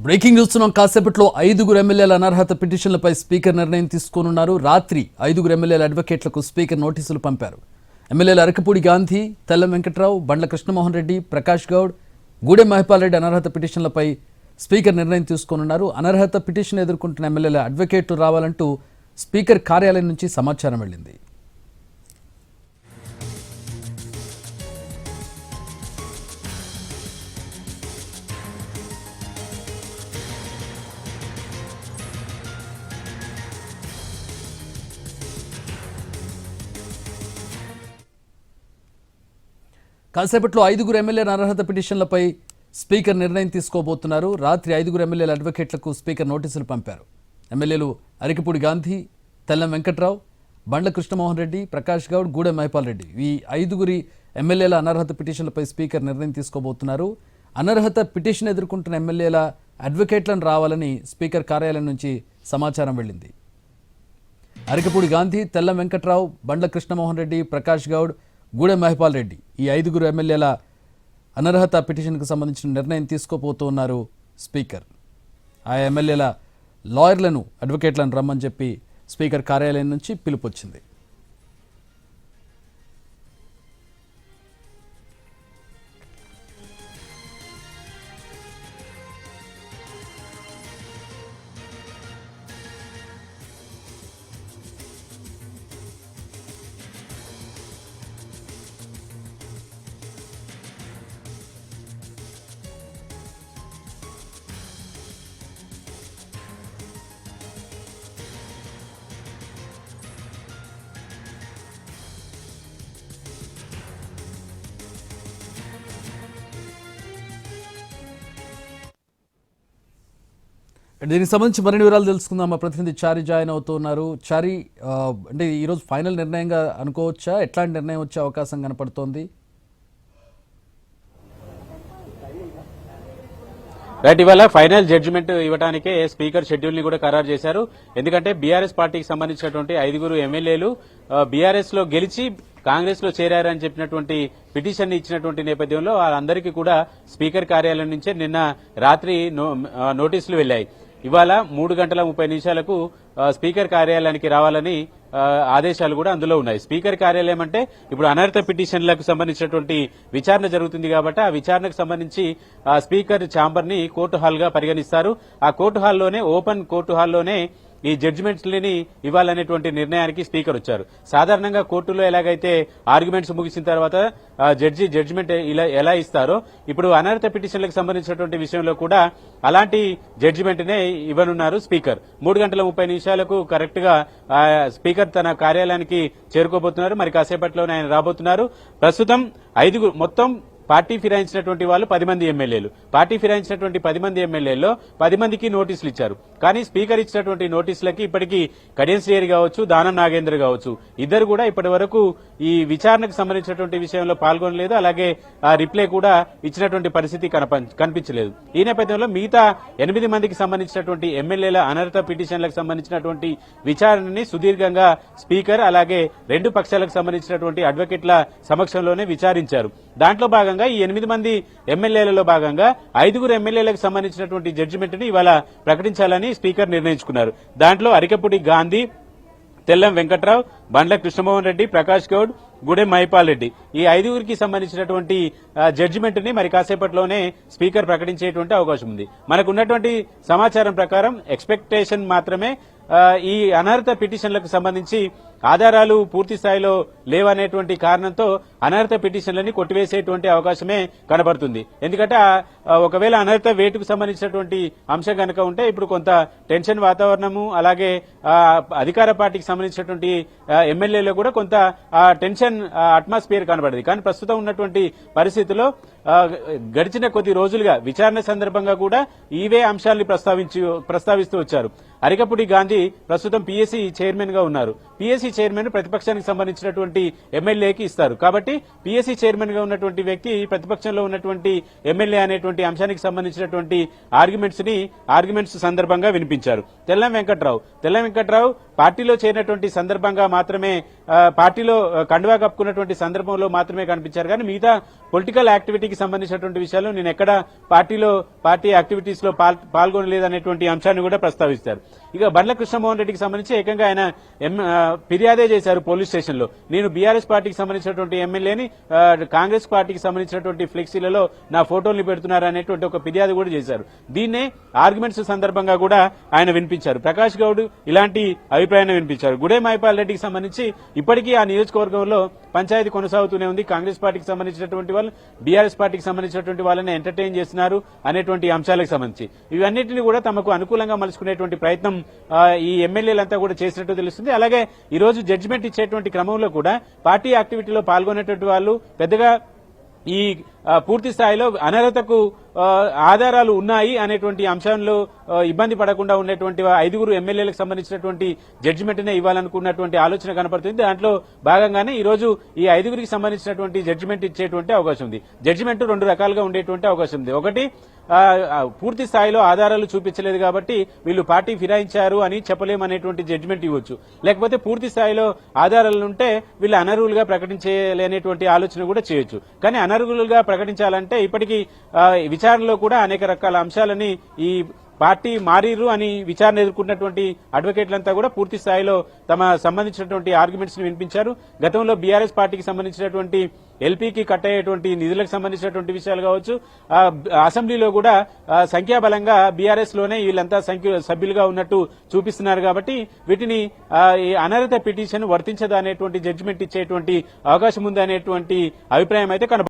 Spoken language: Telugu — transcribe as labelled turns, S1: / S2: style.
S1: బ్రేకింగ్ న్యూస్ కాసేపట్లో 5 ఎమ్మెల్యేల అనర్హత పిటిషన్లపై స్పీకర్ నిర్ణయం తీసుకోనున్నారు. రాత్రి 5 ఎమ్మెల్యేల అడ్వకేట్లకు స్పీకర్ నోటీసులు పంపారు. ఎమ్మెల్యేల అరకపూడి గాంధీ, తెల్లం వెంకట్రావు, బండ్ల కృష్ణమోహన్ రెడ్డి, ప్రకాష్ గౌడ్, గూడెం మహిపాల్ రెడ్డి అనర్హత పిటిషన్లపై స్పీకర్ నిర్ణయం తీసుకోనున్నారు. అనర్హత పిటిషన్ ఎదుర్కొంటున్న ఎమ్మెల్యేల అడ్వకేట్లు రావాలంటూ స్పీకర్ కార్యాలయం నుంచి సమాచారం వెళ్లింది. కాసేపట్లో 5 ఎమ్మెల్యేల అనర్హత పిటిషన్లపై స్పీకర్ నిర్ణయం తీసుకోబోతున్నారు. రాత్రి 5 ఎమ్మెల్యేల అడ్వకేట్లకు స్పీకర్ నోటీసులు పంపారు. ఎమ్మెల్యేలు అరకపూడి గాంధీ, తెల్లం వెంకట్రావు, బండ్ల కృష్ణమోహన్ రెడ్డి, ప్రకాష్ గౌడ్, గూడెం మహిపాల్ రెడ్డి ఈ 5 ఎమ్మెల్యేల అనర్హత పిటిషన్లపై స్పీకర్ నిర్ణయం తీసుకోబోతున్నారు. అనర్హత పిటిషన్ ఎదుర్కొంటున్న ఎమ్మెల్యేల అడ్వకేట్లను రావాలని స్పీకర్ కార్యాలయం నుంచి సమాచారం వెళ్లింది. అరకపూడి గాంధీ, తెల్లం వెంకట్రావు, బండ్ల కృష్ణమోహన్ రెడ్డి, ప్రకాష్ గౌడ్, గూడెం మహిపాల్ రెడ్డి ఈ 5 ఎమ్మెల్యేల అనర్హత పిటిషన్కు సంబంధించిన నిర్ణయం తీసుకోబోతున్నారు స్పీకర్. ఆ ఎమ్మెల్యేల లాయర్లను, అడ్వకేట్లను రమ్మని చెప్పి స్పీకర్ కార్యాలయం నుంచి పిలుపు వచ్చింది. దీనికి సంబంధించి మరిన్ని వివరాలు తెలుసుకుందాం. మా ప్రతినిధి చారి జాయిన్ అవుతున్నారు. చారి, అంటే ఈరోజు ఫైనల్ నిర్ణయంగా అనుకోవచ్చా? ఎట్లాంటి నిర్ణయం వచ్చే అవకాశం కనపడుతోంది?
S2: రైట్, ఇవాళ ఫైనల్ జడ్జిమెంట్ ఇవ్వడానికే స్పీకర్ షెడ్యూల్ ని కూడా ఖరారు చేశారు. ఎందుకంటే బీఆర్ఎస్ పార్టీకి సంబంధించినటువంటి 5 ఎమ్మెల్యేలు బీఆర్ఎస్ లో గెలిచి కాంగ్రెస్ లో చేరారని చెప్పినటువంటి పిటిషన్ ఇచ్చినటువంటి నేపథ్యంలో వాళ్ళందరికీ కూడా స్పీకర్ కార్యాలయం నుంచే నిన్న రాత్రి నోటీసులు వెళ్లాయి. ఇవాళ 3:30 స్పీకర్ కార్యాలయానికి రావాలని ఆదేశాలు కూడా అందులో ఉన్నాయి. స్పీకర్ కార్యాలయం అంటే ఇప్పుడు అనర్హత పిటిషన్లకు సంబంధించినటువంటి విచారణ జరుగుతుంది కాబట్టి ఆ విచారణకు సంబంధించి స్పీకర్ ఛాంబర్ ని కోర్టు హాల్ గా పరిగణిస్తారు. ఆ కోర్టు హాల్లోనే, ఓపెన్ కోర్టు హాల్లోనే ఈ జడ్జిమెంట్లని ఇవ్వాలనేటువంటి నిర్ణయానికి స్పీకర్ వచ్చారు. సాధారణంగా కోర్టులో ఎలాగైతే ఆర్గ్యుమెంట్స్ ముగిసిన తర్వాత జడ్జిమెంట్ ఎలా ఇస్తారో ఇప్పుడు అనర్హత పిటిషన్లకు సంబంధించినటువంటి విషయంలో కూడా అలాంటి జడ్జిమెంట్ నే ఇవ్వనున్నారు స్పీకర్. 3:30 కరెక్ట్ గా స్పీకర్ తన కార్యాలయానికి చేరుకోబోతున్నారు. మరి కాసేపట్లోనే ఆయన రాబోతున్నారు. ప్రస్తుతం 5 మొత్తం పార్టీ ఫిరాయించినటువంటి వాళ్ళు 10 మంది ఎమ్మెల్యేలు. పార్టీ ఫిరాయించినటువంటి 10 మంది ఎమ్మెల్యేల్లో 10 మందికి నోటీసులు ఇచ్చారు. కానీ స్పీకర్ ఇచ్చినటువంటి నోటీసులకి ఇప్పటికీ కడియం శ్రీహరి కావచ్చు, దానం నాగేంద్ర కావచ్చు, ఇద్దరు కూడా ఇప్పటి వరకు ఈ విచారణకు సంబంధించినటువంటి విషయంలో పాల్గొనలేదు. అలాగే రిప్లై కూడా ఇచ్చినటువంటి పరిస్థితి కనిపించలేదు. ఈ నేపథ్యంలో మిగతా 8 మందికి సంబంధించినటువంటి ఎమ్మెల్యేల అనర్హత పిటిషన్లకు సంబంధించినటువంటి విచారణని సుదీర్ఘంగా స్పీకర్ అలాగే 2 పక్షాలకు సంబంధించినటువంటి అడ్వకేట్ల సమక్షంలోనే విచారించారు. దాంట్లో భాగంగా ఈ 8 మంది ఎమ్మెల్యేలలో భాగంగా 5 ఎమ్మెల్యేలకు సంబంధించినటువంటి జడ్జిమెంట్ ని ఇవాళ ప్రకటించాలని స్పీకర్ నిర్ణయించుకున్నారు. దాంట్లో అరకపూడి గాంధీ, తెల్లం వెంకట్రావు, బండ్ల కృష్ణమోహన్ రెడ్డి, ప్రకాష్ గౌడ్, గూడెం మహిపాల్ రెడ్డి ఈ 5 సంబంధించినటువంటి జడ్జిమెంట్ ని మరి కాసేపట్లోనే స్పీకర్ ప్రకటించేటువంటి అవకాశం ఉంది. మనకున్నటువంటి సమాచారం ప్రకారం ఎక్స్పెక్టేషన్ మాత్రమే ఈ అనర్హత పిటిషన్లకు సంబంధించి ఆధారాలు పూర్తి స్థాయిలో లేవనేటువంటి కారణంతో అనర్హత పిటిషన్లని కొట్టివేసేటువంటి అవకాశమే కనబడుతుంది. ఎందుకంటే ఒకవేళ అనర్హత వేటుకు సంబంధించినటువంటి అంశం కనుక ఉంటే ఇప్పుడు కొంత టెన్షన్ వాతావరణము, అలాగే అధికార పార్టీకి సంబంధించినటువంటి ఎమ్మెల్యేలో కూడా కొంత టెన్షన్ అట్మాస్ఫియర్ కనబడింది. కానీ ప్రస్తుతం ఉన్నటువంటి పరిస్థితుల్లో గడిచిన కొద్ది రోజులుగా విచారణ సందర్భంగా కూడా ఇవే అంశాలను ప్రస్తావిస్తూ వచ్చారు. అరకపూడి గాంధీ ప్రస్తుతం పీఎస్సీ చైర్మన్ గా ఉన్నారు. పీఎస్సీ చైర్మన్ ప్రతిపక్షానికి సంబంధించినటువంటి ఎమ్మెల్యేకి ఇస్తారు. కాబట్టి పీఎస్సీ చైర్మన్ గా ఉన్నటువంటి వ్యక్తి ప్రతిపక్షంలో ఉన్నటువంటి ఎమ్మెల్యే అనేటువంటి అంశానికి సంబంధించినటువంటి ఆర్గ్యుమెంట్స్ సందర్భంగా వినిపించారు. తెల్లం వెంకట్రావు పార్టీలో చేరినటువంటి సందర్భంగా మాత్రమే పార్టీలో కండువా కప్పుకున్నటువంటి సందర్భంలో మాత్రమే కనిపించారు. కానీ మిగతా పొలిటికల్ యాక్టివిటీకి సంబంధించినటువంటి విషయాలు నేను ఎక్కడ పార్టీ యాక్టివిటీస్ లో పాల్గొనలేదనేటువంటి అంశాన్ని కూడా ప్రస్తావిస్తారు. ఇక బండ్ల కృష్ణమోహన్ రెడ్డికి సంబంధించి ఏకంగా ఆయన ఫిర్యాదే చేశారు పోలీస్ స్టేషన్ లో. నేను బీఆర్ఎస్ పార్టీకి సంబంధించినటువంటి ఎమ్మెల్యేని కాంగ్రెస్ పార్టీకి సంబంధించినటువంటి ఫ్లెక్సీలలో నా ఫోటోల్ని పెడుతున్నారు అనేటువంటి ఒక ఫిర్యాదు కూడా చేశారు. దీన్నే ఆర్గ్యుమెంట్స్ సందర్భంగా కూడా ఆయన వినిపించారు. ప్రకాష్ గౌడ్ ఇలాంటి అభిప్రాయాన్ని వినిపించారు. గుడే మైపాల్ రెడ్డికి సంబంధించి ఇప్పటికీ ఆ నియోజకవర్గంలో పంచాయతీ కొనసాగుతూనే ఉంది. కాంగ్రెస్ పార్టీకి సంబంధించినటువంటి వాళ్ళు బీఆర్ఎస్ పార్టీకి సంబంధించినటువంటి వాళ్ళని ఎంటర్టైన్ చేస్తున్నారు అనేటువంటి అంశాలకు సంబంధించి ఇవన్నింటినీ కూడా తమకు అనుకూలంగా మలుచుకునేటువంటి ప్రయత్నం ఈ ఎమ్మెల్యేలంతా కూడా చేసినట్టు తెలుస్తుంది. అలాగే ఈ రోజు జడ్జిమెంట్ ఇచ్చేటువంటి క్రమంలో కూడా పార్టీ యాక్టివిటీలో పాల్గొనేటువంటి వాళ్ళు పెద్దగా ఈ పూర్తి స్థాయిలో అనర్హతకు ఆధారాలు ఉన్నాయి అనేటువంటి అంశంలో ఇబ్బంది పడకుండా ఉండేటువంటి 5 ఎమ్మెల్యేలకు సంబంధించినటువంటి జడ్జిమెంట్ నే ఇవ్వాలనుకున్నటువంటి ఆలోచన కనపడుతుంది. దాంట్లో భాగంగానే ఈ రోజు ఈ 5 సంబంధించినటువంటి జడ్జిమెంట్ ఇచ్చేటువంటి అవకాశం ఉంది. జడ్జిమెంట్ 2 రకాలుగా ఉండేటువంటి అవకాశం ఉంది. ఒకటి పూర్తి స్థాయిలో ఆధారాలు చూపించలేదు కాబట్టి వీళ్ళు పార్టీ ఫిరాయించారు అని చెప్పలేమనేటువంటి జడ్జిమెంట్ ఇవ్వచ్చు. లేకపోతే పూర్తి స్థాయిలో ఆధారాలుంటే వీళ్ళు అనర్హులుగా ప్రకటించలేనేటువంటి ఆలోచన కూడా చేయొచ్చు. కానీ అనర్హులుగా ప్రకటించాలంటే ఇప్పటికీ విచారణలో కూడా అనేక రకాల అంశాలని ఈ పార్టీ మారీరు అని విచారణ ఎదుర్కొన్నటువంటి అడ్వకేట్లంతా కూడా పూర్తి స్థాయిలో తమ సంబంధించినటువంటి ఆర్గ్యుమెంట్స్ ని వినిపించారు. గతంలో బీఆర్ఎస్ పార్టీకి సంబంధించినటువంటి ఎల్పీకి కట్ అయ్యేటువంటి నిధులకు సంబంధించినటువంటి విషయాలు కావచ్చు, అసెంబ్లీలో కూడా సంఖ్యాబలంగా బీఆర్ఎస్ లోనే వీళ్ళంతా సభ్యులుగా ఉన్నట్టు చూపిస్తున్నారు. కాబట్టి వీటిని అనర్హత పిటిషన్ వర్తించదు అనేటువంటి జడ్జిమెంట్ ఇచ్చేటువంటి అవకాశం ఉంది అనేటువంటి అభిప్రాయం అయితే